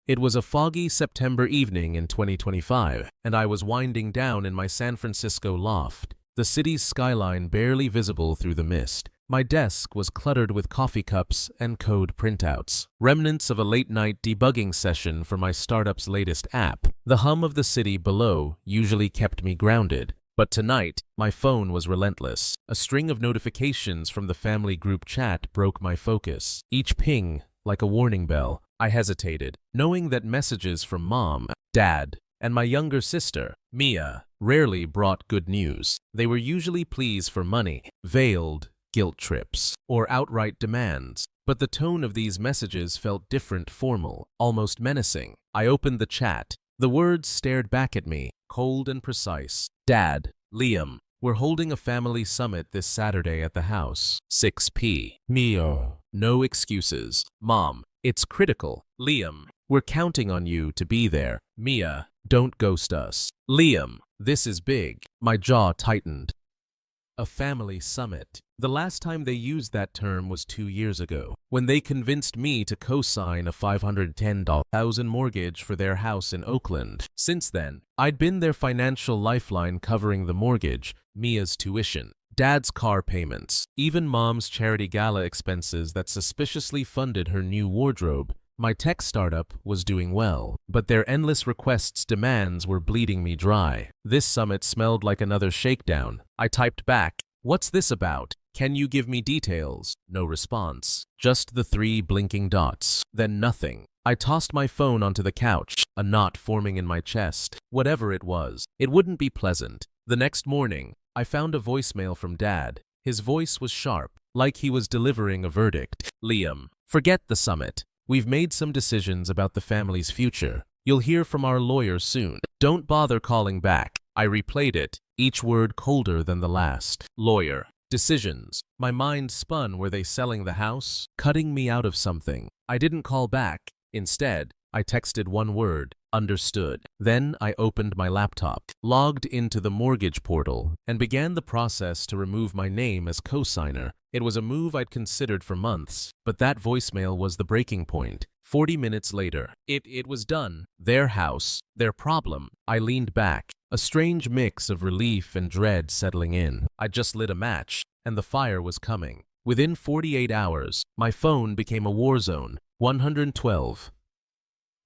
It was a foggy September evening in 2025, and I was winding down in my San Francisco loft, the city's skyline barely visible through the mist. My desk was cluttered with coffee cups and code printouts, remnants of a late-night debugging session for my startup's latest app. The hum of the city below usually kept me grounded, but tonight, my phone was relentless. A string of notifications from the family group chat broke my focus, each ping like a warning bell. I hesitated, knowing that messages from Mom, Dad, and my younger sister, Mia, rarely brought good news. They were usually pleas for money, veiled guilt trips, or outright demands. But the tone of these messages felt different, formal, almost menacing. I opened the chat. The words stared back at me, cold and precise. Dad, Liam, we're holding a family summit this Saturday at the house. 6 p. Mia, no excuses. Mom, it's critical. Liam, we're counting on you to be there. Mia, don't ghost us. Liam, this is big. My jaw tightened. A family summit. The last time they used that term was 2 years ago, when they convinced me to co-sign a $510,000 mortgage for their house in Oakland. Since then, I'd been their financial lifeline, covering the mortgage, Mia's tuition, Dad's car payments, even Mom's charity gala expenses that suspiciously funded her new wardrobe. My tech startup was doing well, but their endless requests, demands were bleeding me dry. This summit smelled like another shakedown. I typed back, "What's this about? Can you give me details?" No response. Just the 3 blinking dots. Then nothing. I tossed my phone onto the couch, a knot forming in my chest. Whatever it was, it wouldn't be pleasant. The next morning, I found a voicemail from Dad. His voice was sharp, like he was delivering a verdict. "Liam, forget the summit. We've made some decisions about the family's future. You'll hear from our lawyer soon. Don't bother calling back." I replayed it, each word colder than the last. Lawyer. Decisions. My mind spun. Were they selling the house? Cutting me out of something? I didn't call back. Instead, I texted one word, understood. Then I opened my laptop, logged into the mortgage portal, and began the process to remove my name as co-signer. It was a move I'd considered for months, but that voicemail was the breaking point. 40 minutes later, it was done. Their house, their problem. I leaned back, a strange mix of relief and dread settling in. I just lit a match, and the fire was coming. Within 48 hours, my phone became a war zone. 112.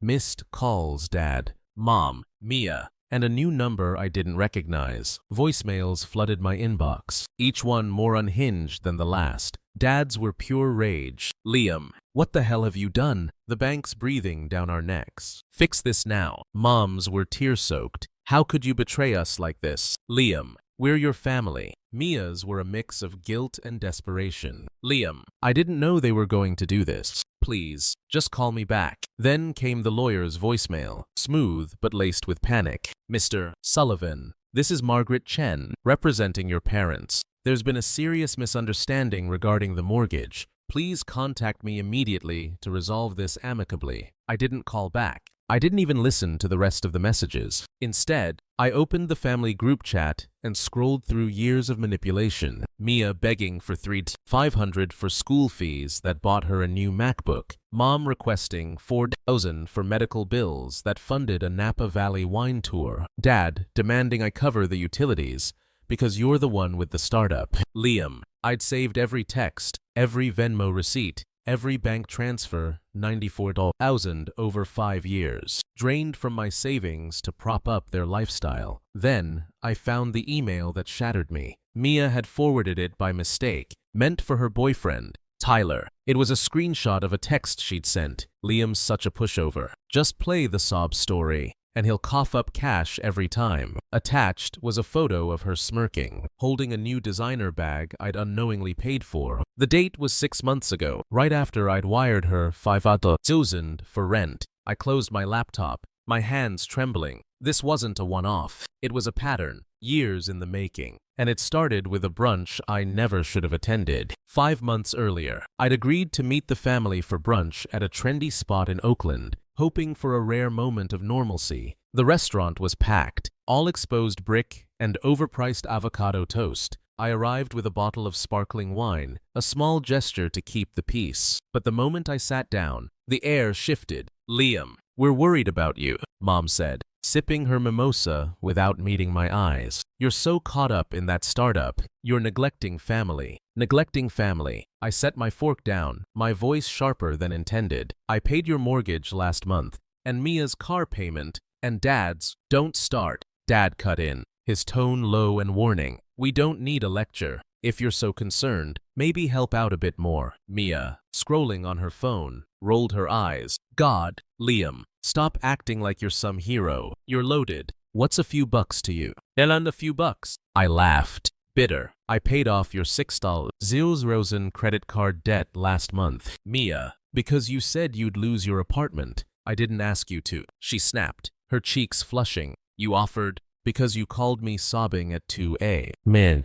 Missed calls, Dad, Mom, Mia, and a new number I didn't recognize. Voicemails flooded my inbox, each one more unhinged than the last. Dad's were pure rage. "Liam, what the hell have you done? The bank's breathing down our necks. Fix this now." Mom's were tear-soaked. "How could you betray us like this? Liam, we're your family." Mia's were a mix of guilt and desperation. "Liam, I didn't know they were going to do this. Please, just call me back." Then came the lawyer's voicemail, smooth but laced with panic. "Mr. Sullivan, this is Margaret Chen, representing your parents. There's been a serious misunderstanding regarding the mortgage. Please contact me immediately to resolve this amicably." I didn't call back. I didn't even listen to the rest of the messages. Instead, I opened the family group chat and scrolled through years of manipulation. Mia begging for $3,500 for school fees that bought her a new MacBook. Mom requesting $4,000 for medical bills that funded a Napa Valley wine tour. Dad demanding I cover the utilities because you're the one with the startup. Liam, I'd saved every text, every Venmo receipt, every bank transfer, $94,000 over 5 years, drained from my savings to prop up their lifestyle. Then I found the email that shattered me. Mia had forwarded it by mistake, meant for her boyfriend, Tyler. It was a screenshot of a text she'd sent. "Liam's such a pushover. Just play the sob story, and he'll cough up cash every time." Attached was a photo of her smirking, holding a new designer bag I'd unknowingly paid for. The date was 6 months ago, right after I'd wired her $5,000 for rent. I closed my laptop, my hands trembling. This wasn't a one-off. It was a pattern, years in the making. And it started with a brunch I never should have attended. 5 months earlier, I'd agreed to meet the family for brunch at a trendy spot in Oakland, hoping for a rare moment of normalcy. The restaurant was packed, all exposed brick and overpriced avocado toast. I arrived with a bottle of sparkling wine, a small gesture to keep the peace. But the moment I sat down, the air shifted. "Liam, We're worried about you, Mom said, sipping her mimosa without meeting my eyes. You're so caught up in that startup. You're neglecting family. Neglecting family. I set my fork down, my voice sharper than intended. I paid your mortgage last month, and Mia's car payment, and Dad's. Don't start. Dad cut in, his tone low and warning. We don't need a lecture. If you're so concerned, maybe help out a bit more. Mia, scrolling on her phone, rolled her eyes. God, Liam, stop acting like you're some hero. You're loaded. What's a few bucks to you? And a few bucks. I laughed. Bitter. I paid off your $6,000 credit card debt last month. Mia, because you said you'd lose your apartment. I didn't ask you to. She snapped, her cheeks flushing. You offered, because you called me sobbing at 2 a.m.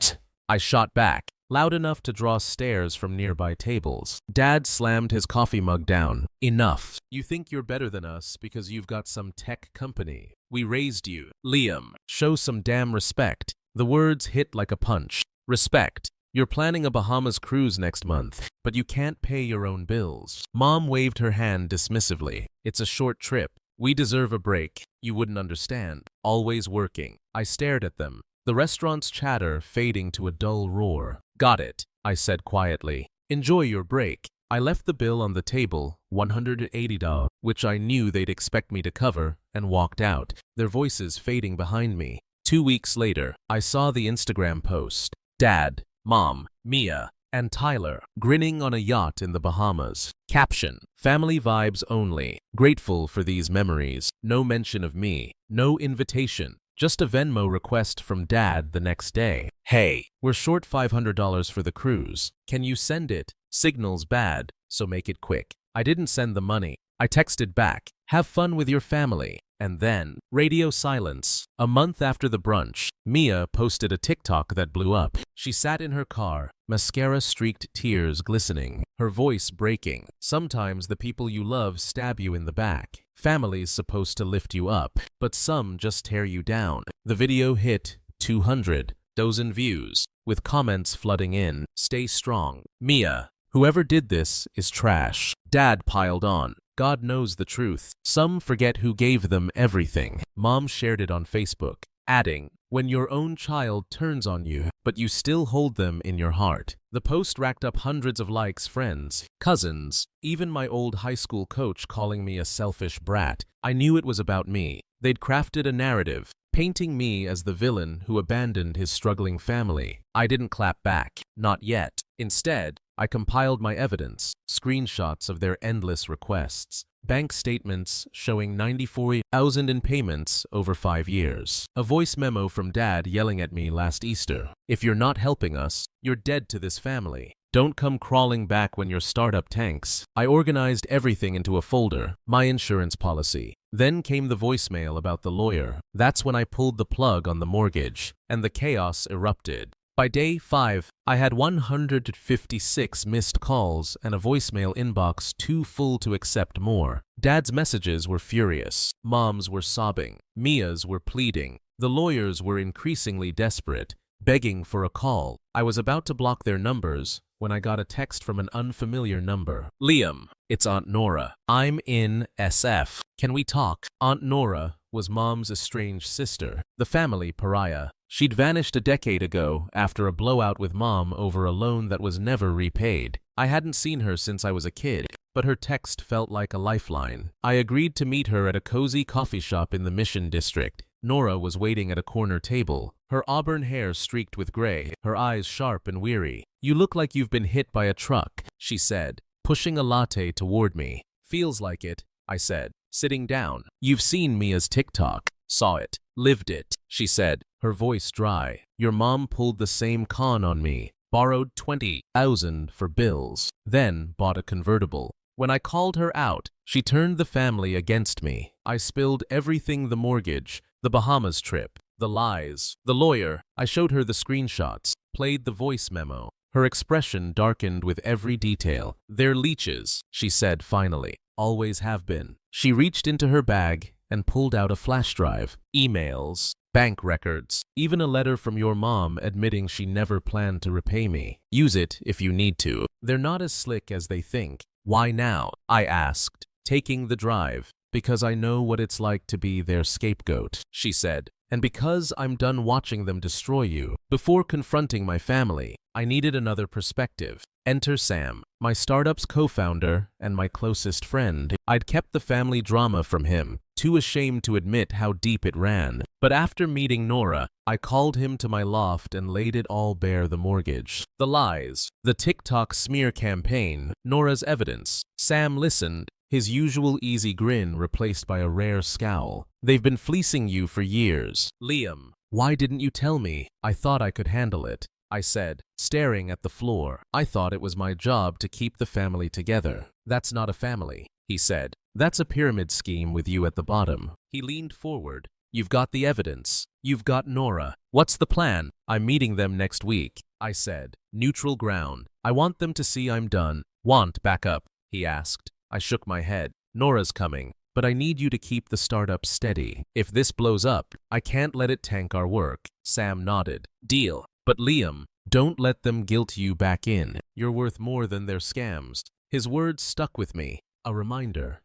I shot back, loud enough to draw stares from nearby tables. Dad slammed his coffee mug down. Enough. You think you're better than us because you've got some tech company. We raised you. Liam, show some damn respect. The words hit like a punch. Respect. You're planning a Bahamas cruise next month, but you can't pay your own bills. Mom waved her hand dismissively. It's a short trip. We deserve a break. You wouldn't understand. Always working. I stared at them, the restaurant's chatter fading to a dull roar. Got it, I said quietly. Enjoy your break. I left the bill on the table, $180, which I knew they'd expect me to cover, and walked out, their voices fading behind me. 2 weeks later, I saw the Instagram post. Dad, Mom, Mia, and Tyler, grinning on a yacht in the Bahamas. Caption, family vibes only. Grateful for these memories. No mention of me. No invitation. Just a Venmo request from Dad the next day. Hey, we're short $500 for the cruise. Can you send it? Signal's bad, so make it quick. I didn't send the money. I texted back, have fun with your family. And then, radio silence. A month after the brunch, Mia posted a TikTok that blew up. She sat in her car, mascara-streaked tears glistening, her voice breaking. Sometimes the people you love stab you in the back. Family's supposed to lift you up, but some just tear you down. The video hit 200,000 views, with comments flooding in. Stay strong. Mia, whoever did this is trash. Dad piled on. God knows the truth. Some forget who gave them everything. Mom shared it on Facebook, adding, when your own child turns on you, but you still hold them in your heart. The post racked up hundreds of likes, friends, cousins, even my old high school coach calling me a selfish brat. I knew it was about me. They'd crafted a narrative, painting me as the villain who abandoned his struggling family. I didn't clap back. Not yet. Instead, I compiled my evidence, screenshots of their endless requests, bank statements showing $94,000 in payments over 5 years, a voice memo from Dad yelling at me last Easter. If you're not helping us, you're dead to this family. Don't come crawling back when your startup tanks. I organized everything into a folder, my insurance policy. Then came the voicemail about the lawyer. That's when I pulled the plug on the mortgage, and the chaos erupted. By day 5, I had 156 missed calls and a voicemail inbox too full to accept more. Dad's messages were furious. Mom's were sobbing. Mia's were pleading. The lawyers were increasingly desperate, begging for a call. I was about to block their numbers when I got a text from an unfamiliar number. Liam, it's Aunt Nora. I'm in SF. Can we talk? Aunt Nora was Mom's estranged sister, the family pariah. She'd vanished a decade ago after a blowout with Mom over a loan that was never repaid. I hadn't seen her since I was a kid, but her text felt like a lifeline. I agreed to meet her at a cozy coffee shop in the Mission District. Nora was waiting at a corner table, her auburn hair streaked with gray, her eyes sharp and weary. You look like you've been hit by a truck, she said, pushing a latte toward me. Feels like it, I said, sitting down. You've seen Mia's TikTok. Saw it. Lived it, she said, her voice dry. Your mom pulled the same con on me. Borrowed $20,000 for bills, then bought a convertible. When I called her out, she turned the family against me. I spilled everything: the mortgage, the Bahamas trip, the lies, the lawyer. I showed her the screenshots, played the voice memo. Her expression darkened with every detail. They're leeches, she said finally. Always have been. She reached into her bag and pulled out a flash drive. Emails, bank records, even a letter from your mom admitting she never planned to repay me. Use it if you need to. They're not as slick as they think. Why now? I asked, taking the drive. Because I know what it's like to be their scapegoat, she said. And because I'm done watching them destroy you. Before confronting my family, I needed another perspective. Enter Sam, my startup's co-founder and my closest friend. I'd kept the family drama from him, too ashamed to admit how deep it ran. But after meeting Nora, I called him to my loft and laid it all bare: the mortgage, the lies, the TikTok smear campaign, Nora's evidence. Sam listened, his usual easy grin replaced by a rare scowl. They've been fleecing you for years. Liam, why didn't you tell me? I thought I could handle it, I said, staring at the floor. I thought it was my job to keep the family together. That's not a family, he said. That's a pyramid scheme with you at the bottom. He leaned forward. You've got the evidence. You've got Nora. What's the plan? I'm meeting them next week, I said. Neutral ground. I want them to see I'm done. Want backup? He asked. I shook my head. Nora's coming, but I need you to keep the startup steady. If this blows up, I can't let it tank our work. Sam nodded. Deal. But Liam, don't let them guilt you back in. You're worth more than their scams. His words stuck with me. A reminder.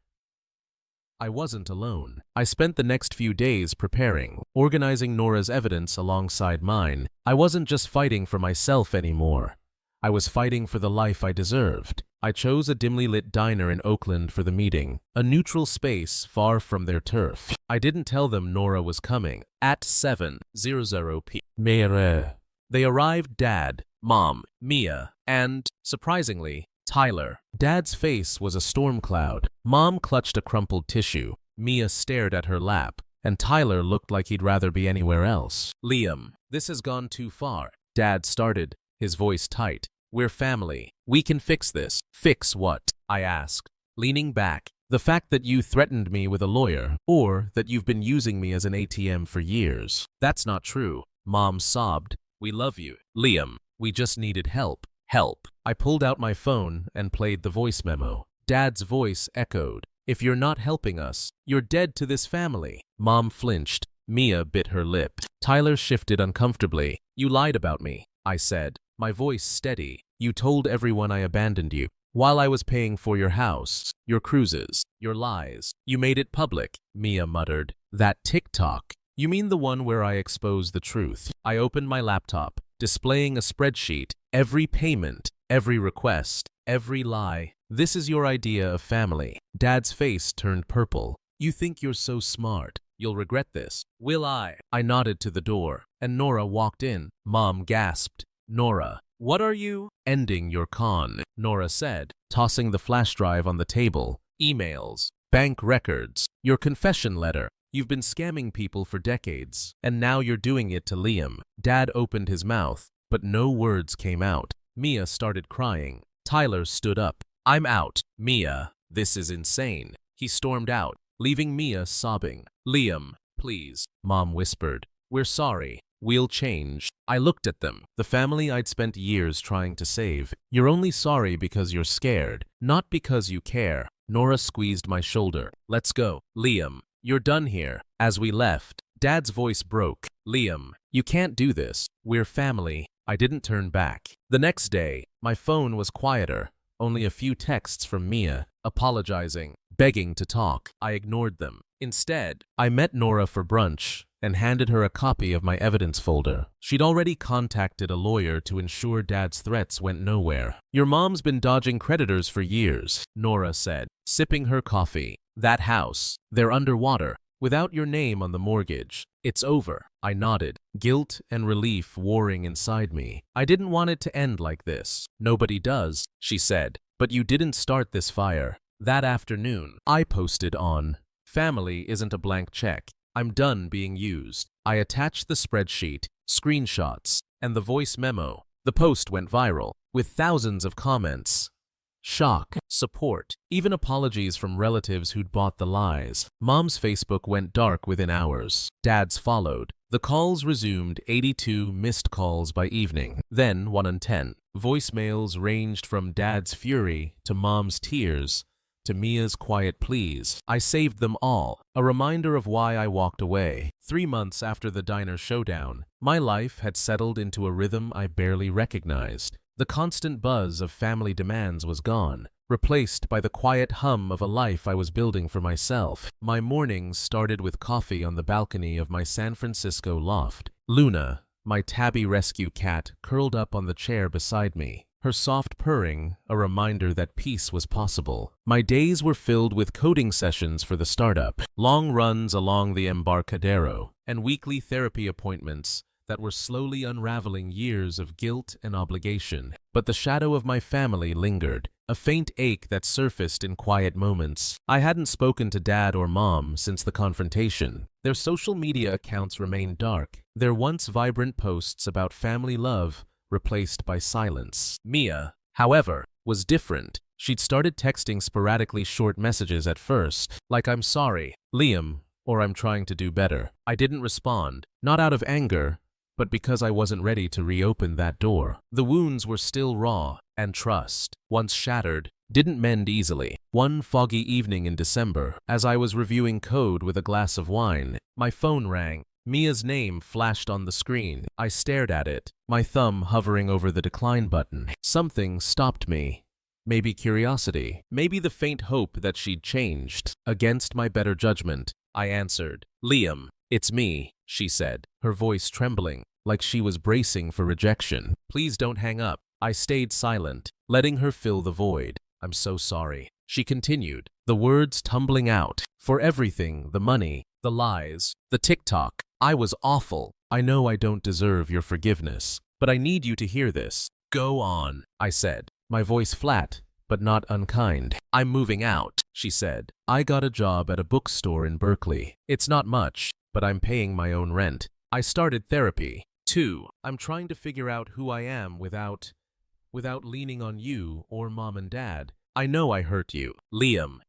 I wasn't alone. I spent the next few days preparing, organizing Nora's evidence alongside mine. I wasn't just fighting for myself anymore. I was fighting for the life I deserved. I chose a dimly lit diner in Oakland for the meeting, a neutral space far from their turf. I didn't tell them Nora was coming. At 7:00 p.m. They arrived: Dad, Mom, Mia, and, surprisingly, Tyler. Dad's face was a storm cloud. Mom clutched a crumpled tissue. Mia stared at her lap, and Tyler looked like he'd rather be anywhere else. Liam, this has gone too far. Dad started, his voice tight. We're family. We can fix this. Fix what? I asked, leaning back. The fact that you threatened me with a lawyer, or that you've been using me as an ATM for years. That's not true. Mom sobbed. We love you, Liam. We just needed help. Help. I pulled out my phone and played the voice memo. Dad's voice echoed. If you're not helping us, you're dead to this family. Mom flinched. Mia bit her lip. Tyler shifted uncomfortably. You lied about me, I said, my voice steady. You told everyone I abandoned you. While I was paying for your house, your cruises, your lies. You made it public, Mia muttered. That TikTok. You mean the one where I exposed the truth? I opened my laptop, displaying a spreadsheet. Every payment, every request, every lie. This is your idea of family. Dad's face turned purple. You think you're so smart. You'll regret this. Will I? I nodded to the door, and Nora walked in. Mom gasped. Nora, what are you? Ending your con, Nora said, tossing the flash drive on the table. Emails, bank records, your confession letter. You've been scamming people for decades, and now you're doing it to Liam. Dad opened his mouth, but no words came out. Mia started crying. Tyler stood up. I'm out. Mia, this is insane. He stormed out, leaving Mia sobbing. Liam, please, Mom whispered. We're sorry. We'll change. I looked at them, the family I'd spent years trying to save. You're only sorry because you're scared, not because you care. Nora squeezed my shoulder. Let's go. Liam, you're done here. As we left, Dad's voice broke. Liam, you can't do this. We're family. I didn't turn back. The next day, my phone was quieter. Only a few texts from Mia, apologizing, begging to talk. I ignored them. Instead, I met Nora for brunch and handed her a copy of my evidence folder. She'd already contacted a lawyer to ensure Dad's threats went nowhere. Your mom's been dodging creditors for years, Nora said, sipping her coffee. That house, they're underwater, without your name on the mortgage. It's over. I nodded, guilt and relief warring inside me. I didn't want it to end like this. Nobody does, she said. But you didn't start this fire. That afternoon, I posted on, family isn't a blank check. I'm done being used. I attached the spreadsheet, screenshots, and the voice memo. The post went viral, with thousands of comments. Shock, support, even apologies from relatives who'd bought the lies. Mom's Facebook went dark within hours. Dad's followed. The calls resumed, 82 missed calls by evening, then 1 in 10. Voicemails ranged from Dad's fury to Mom's tears to Mia's quiet pleas. I saved them all, a reminder of why I walked away. 3 months after the diner showdown, my life had settled into a rhythm I barely recognized. The constant buzz of family demands was gone, replaced by the quiet hum of a life I was building for myself. My mornings started with coffee on the balcony of my San Francisco loft. Luna, my tabby rescue cat, curled up on the chair beside me, her soft purring a reminder that peace was possible. My days were filled with coding sessions for the startup, long runs along the Embarcadero, and weekly therapy appointments that were slowly unraveling years of guilt and obligation. But the shadow of my family lingered, a faint ache that surfaced in quiet moments. I hadn't spoken to Dad or Mom since the confrontation. Their social media accounts remained dark, their once vibrant posts about family love replaced by silence. Mia, however, was different. She'd started texting sporadically short messages at first, like "I'm sorry, Liam," or "I'm trying to do better." I didn't respond, not out of anger, but because I wasn't ready to reopen that door. The wounds were still raw, and trust, once shattered, didn't mend easily. One foggy evening in December, as I was reviewing code with a glass of wine, my phone rang. Mia's name flashed on the screen. I stared at it, my thumb hovering over the decline button. Something stopped me. Maybe curiosity, maybe the faint hope that she'd changed. Against my better judgment, I answered. "Liam, it's me," she said, her voice trembling, like she was bracing for rejection. "Please don't hang up." I stayed silent, letting her fill the void. "I'm so sorry," she continued, the words tumbling out. "For everything, the money, the lies, the TikTok. I was awful. I know I don't deserve your forgiveness, but I need you to hear this." "Go on," I said, my voice flat, but not unkind. "I'm moving out," she said. "I got a job at a bookstore in Berkeley. It's not much, but I'm paying my own rent. I started therapy, too. I'm trying to figure out who I am without leaning on you or Mom and Dad. I know I hurt you, Liam.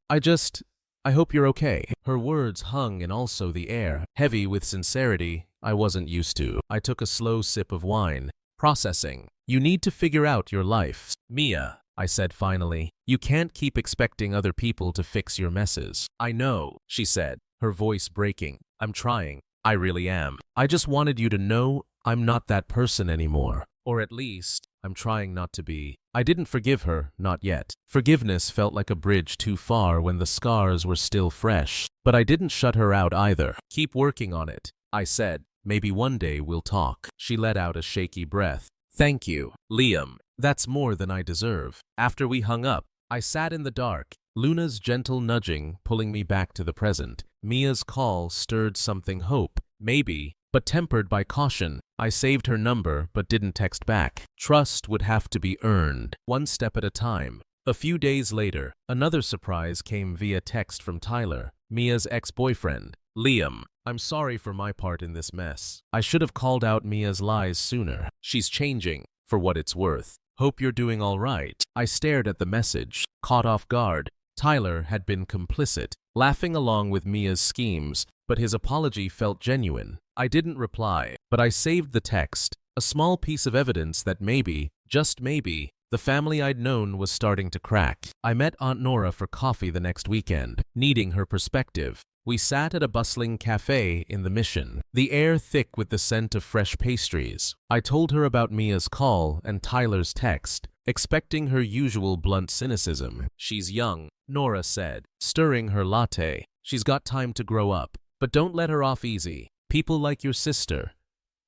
I hope you're okay." Her words hung in also the air, heavy with sincerity I wasn't used to. I took a slow sip of wine, processing. "You need to figure out your life, Mia," I said finally. "You can't keep expecting other people to fix your messes." "I know," she said, her voice breaking. "I'm trying. I really am. I just wanted you to know I'm not that person anymore. Or at least, I'm trying not to be." I didn't forgive her, not yet. Forgiveness felt like a bridge too far when the scars were still fresh. But I didn't shut her out either. "Keep working on it," I said. "Maybe one day we'll talk." She let out a shaky breath. "Thank you, Liam. That's more than I deserve." After we hung up, I sat in the dark, Luna's gentle nudging pulling me back to the present. Mia's call stirred something hope, maybe, but tempered by caution. I saved her number but didn't text back. Trust would have to be earned, one step at a time. A few days later, another surprise came via text from Tyler, Mia's ex-boyfriend. "Liam, I'm sorry for my part in this mess. I should have called out Mia's lies sooner. She's changing, for what it's worth. Hope you're doing all right." I stared at the message, caught off guard. Tyler had been complicit, laughing along with Mia's schemes, but his apology felt genuine. I didn't reply, but I saved the text, a small piece of evidence that maybe, just maybe, the family I'd known was starting to crack. I met Aunt Nora for coffee the next weekend, needing her perspective. We sat at a bustling cafe in the Mission, the air thick with the scent of fresh pastries. I told her about Mia's call and Tyler's text, expecting her usual blunt cynicism. "She's young," Nora said, stirring her latte. "She's got time to grow up, but don't let her off easy. People like your sister,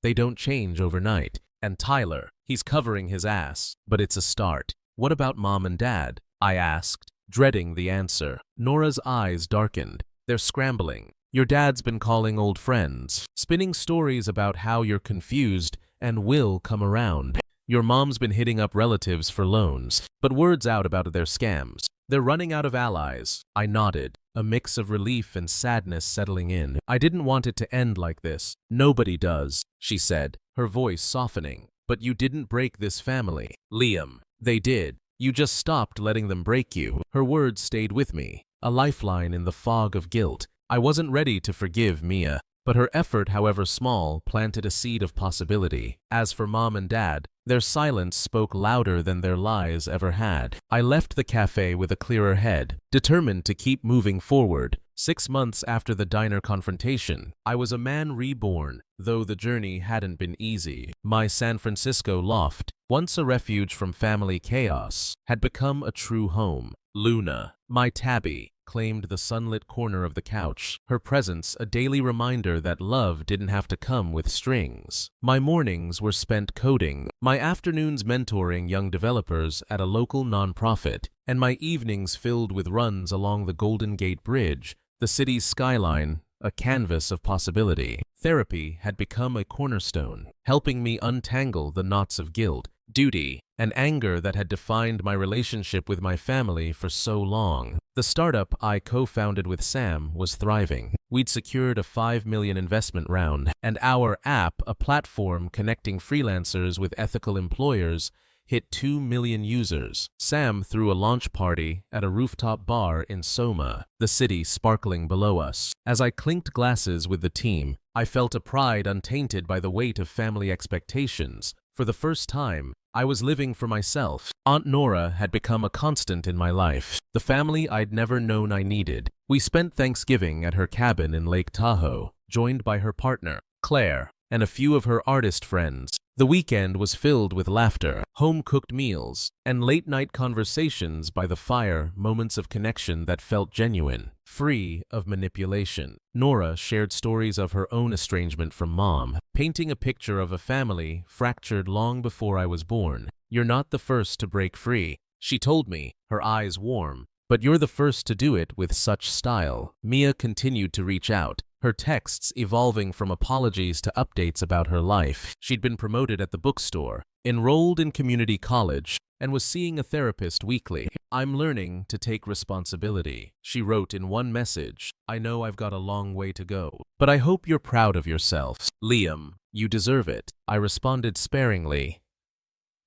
they don't change overnight." And Tyler, he's covering his ass, but it's a start. "What about Mom and Dad?" I asked, dreading the answer. Nora's eyes darkened. "They're scrambling. Your dad's been calling old friends, spinning stories about how you're confused and will come around. Your mom's been hitting up relatives for loans, but word's out about their scams. They're running out of allies." I nodded, a mix of relief and sadness settling in. "I didn't want it to end like this. Nobody does," she said, her voice softening. "But you didn't break this family, Liam. They did. You just stopped letting them break you." Her words stayed with me, a lifeline in the fog of guilt. I wasn't ready to forgive Mia, but her effort, however small, planted a seed of possibility. As for Mom and Dad, their silence spoke louder than their lies ever had. I left the cafe with a clearer head, determined to keep moving forward. 6 months after the diner confrontation, I was a man reborn, though the journey hadn't been easy. My San Francisco loft, once a refuge from family chaos, had become a true home. Luna, my tabby, claimed the sunlit corner of the couch, her presence a daily reminder that love didn't have to come with strings. My mornings were spent coding, my afternoons mentoring young developers at a local nonprofit, and my evenings filled with runs along the Golden Gate Bridge, the city's skyline, a canvas of possibility. Therapy had become a cornerstone, helping me untangle the knots of guilt, duty, and anger that had defined my relationship with my family for so long. The startup I co-founded with Sam was thriving. We'd secured a $5 million investment round, and our app, a platform connecting freelancers with ethical employers, hit 2 million users. Sam threw a launch party at a rooftop bar in Soma, the city sparkling below us. As I clinked glasses with the team, I felt a pride untainted by the weight of family expectations. For the first time, I was living for myself. Aunt Nora had become a constant in my life, the family I'd never known I needed. We spent Thanksgiving at her cabin in Lake Tahoe, joined by her partner, Claire, and a few of her artist friends. The weekend was filled with laughter, home-cooked meals, and late-night conversations by the fire, moments of connection that felt genuine, free of manipulation. Nora shared stories of her own estrangement from Mom, painting a picture of a family fractured long before I was born. "You're not the first to break free," she told me, her eyes warm, "but you're the first to do it with such style." Mia continued to reach out, her texts evolving from apologies to updates about her life. She'd been promoted at the bookstore, enrolled in community college, and was seeing a therapist weekly. "I'm learning to take responsibility," she wrote in one message. "I know I've got a long way to go, but I hope you're proud of yourself. Liam, you deserve it," I responded sparingly.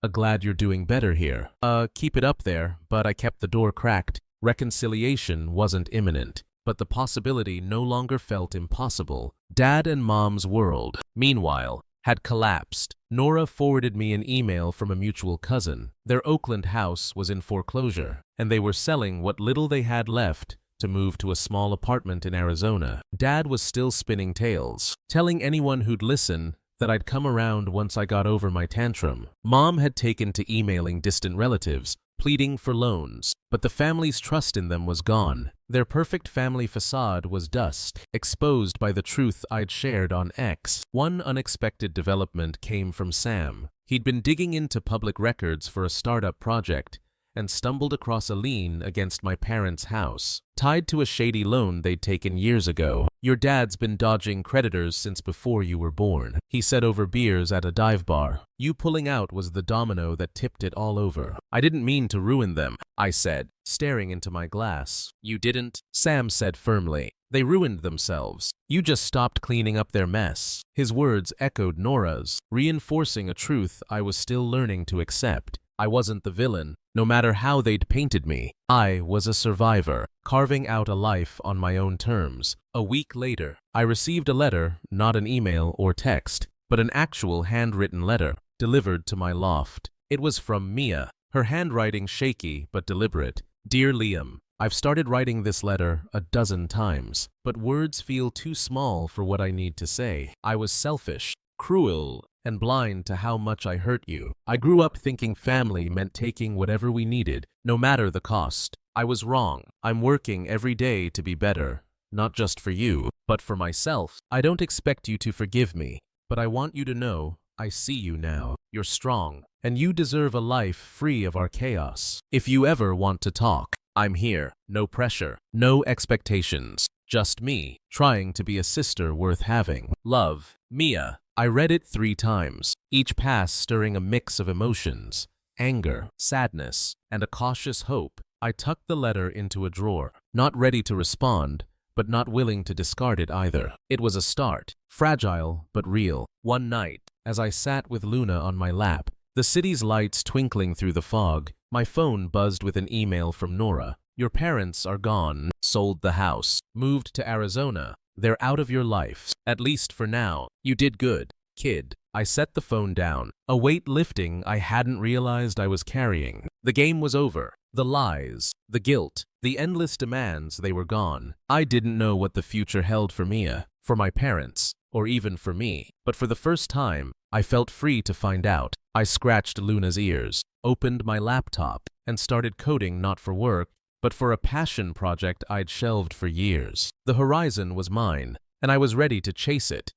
Glad you're doing better here." Keep it up there," but I kept the door cracked. Reconciliation wasn't imminent, but the possibility no longer felt impossible. Dad and Mom's world, meanwhile, had collapsed. Nora forwarded me an email from a mutual cousin. Their Oakland house was in foreclosure, and they were selling what little they had left to move to a small apartment in Arizona. Dad was still spinning tales, telling anyone who'd listen that I'd come around once I got over my tantrum. Mom had taken to emailing distant relatives, pleading for loans, but the family's trust in them was gone. Their perfect family facade was dust, exposed by the truth I'd shared on X. One unexpected development came from Sam. He'd been digging into public records for a startup project and stumbled across a lien against my parents' house, tied to a shady loan they'd taken years ago. "Your dad's been dodging creditors since before you were born," he said over beers at a dive bar. "You pulling out was the domino that tipped it all over." "I didn't mean to ruin them," I said, staring into my glass. "You didn't?" Sam said firmly. "They ruined themselves. You just stopped cleaning up their mess." His words echoed Nora's, reinforcing a truth I was still learning to accept. I wasn't the villain, no matter how they'd painted me. I was a survivor, carving out a life on my own terms. A week later, I received a letter, not an email or text, but an actual handwritten letter, delivered to my loft. It was from Mia, her handwriting shaky but deliberate. "Dear Liam, I've started writing this letter a dozen times, but words feel too small for what I need to say. I was selfish, cruel, and blind to how much I hurt you. I grew up thinking family meant taking whatever we needed, no matter the cost. I was wrong. I'm working every day to be better, not just for you, but for myself. I don't expect you to forgive me, but I want you to know I see you now. You're strong, and you deserve a life free of our chaos. If you ever want to talk, I'm here. No pressure, no expectations. Just me, trying to be a sister worth having. Love, Mia." I read it 3 times, each pass stirring a mix of emotions, anger, sadness, and a cautious hope. I tucked the letter into a drawer, not ready to respond, but not willing to discard it either. It was a start, fragile but real. One night, as I sat with Luna on my lap, the city's lights twinkling through the fog, my phone buzzed with an email from Nora. "Your parents are gone, sold the house, moved to Arizona. They're out of your life, at least for now. You did good, kid." I set the phone down, a weight lifting I hadn't realized I was carrying. The game was over. The lies, the guilt, the endless demands, they were gone. I didn't know what the future held for Mia, for my parents, or even for me. But for the first time, I felt free to find out. I scratched Luna's ears, opened my laptop, and started coding not for work, but for a passion project I'd shelved for years. The horizon was mine, and I was ready to chase it.